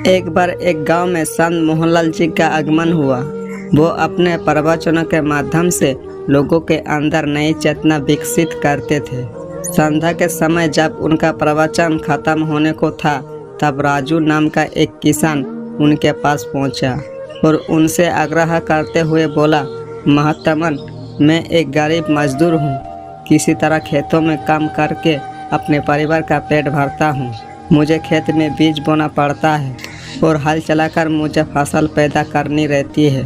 एक बार एक गांव में संत मोहनलाल जी का आगमन हुआ। वो अपने प्रवचनों के माध्यम से लोगों के अंदर नई चेतना विकसित करते थे। संध्या के समय जब उनका प्रवचन खत्म होने को था, तब राजू नाम का एक किसान उनके पास पहुंचा और उनसे आग्रह करते हुए बोला, महात्मन, मैं एक गरीब मजदूर हूँ। किसी तरह खेतों में काम करके अपने परिवार का पेट भरता हूँ। मुझे खेत में बीज बोना पड़ता है और हल चलाकर मुझे फसल पैदा करनी रहती है,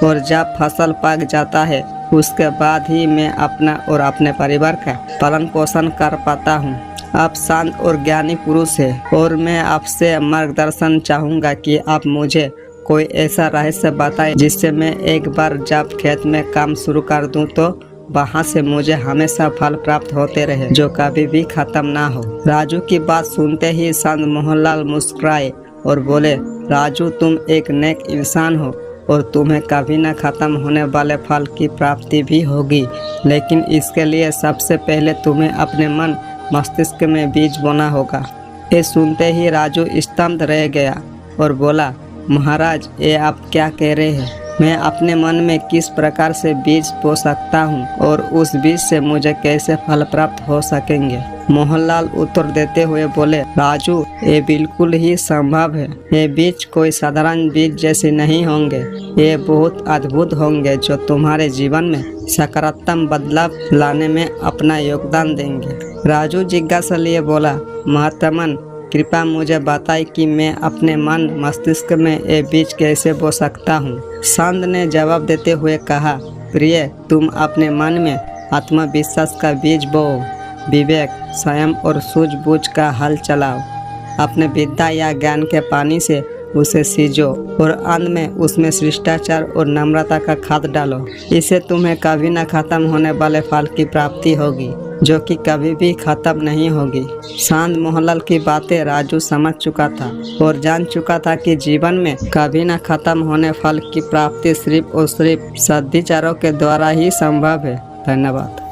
और जब फसल पक जाता है उसके बाद ही मैं अपना और अपने परिवार का पालन पोषण कर पाता हूँ। आप शांत और ज्ञानी पुरुष हैं और मैं आपसे मार्गदर्शन चाहूँगा कि आप मुझे कोई ऐसा रहस्य बताएं जिससे मैं एक बार जब खेत में काम शुरू कर दूं तो वहाँ से मुझे हमेशा फल प्राप्त होते रहे, जो कभी भी खत्म ना हो। राजू की बात सुनते ही संत मोहनलाल मुस्कुराए और बोले, राजू, तुम एक नेक इंसान हो और तुम्हें कभी न खत्म होने वाले फल की प्राप्ति भी होगी, लेकिन इसके लिए सबसे पहले तुम्हें अपने मन मस्तिष्क में बीज बोना होगा। ये सुनते ही राजू स्तब्ध रह गया और बोला, महाराज, ये आप क्या कह रहे हैं? मैं अपने मन में किस प्रकार से बीज बो सकता हूँ और उस बीज से मुझे कैसे फल प्राप्त हो सकेंगे? मोहनलाल उत्तर देते हुए बोले, राजू, ये बिल्कुल ही संभव है। ये बीज कोई साधारण बीज जैसे नहीं होंगे। ये बहुत अद्भुत होंगे जो तुम्हारे जीवन में सकारात्मक बदलाव लाने में अपना योगदान देंगे। राजू जिज्ञासा लिए बोला, महात्मन, कृपया मुझे बताएं कि मैं अपने मन मस्तिष्क में ये बीज कैसे बो सकता हूँ। संत ने जवाब देते हुए कहा, प्रिय, तुम अपने मन में आत्मविश्वास का बीज बो, विवेक, संयम और सूझबूझ का हल चलाओ। अपने विद्या या ज्ञान के पानी से उसे सींचो और अंत में उसमें शिष्टाचार और नम्रता का खाद डालो। इससे तुम्हें कभी न खत्म होने वाले फल की प्राप्ति होगी, जो कि कभी भी खत्म नहीं होगी। संत मोहनलाल की बातें राजू समझ चुका था और जान चुका था कि जीवन में कभी न खत्म होने फल की प्राप्ति सिर्फ और सिर्फ सद्विचारों के द्वारा ही संभव है। धन्यवाद।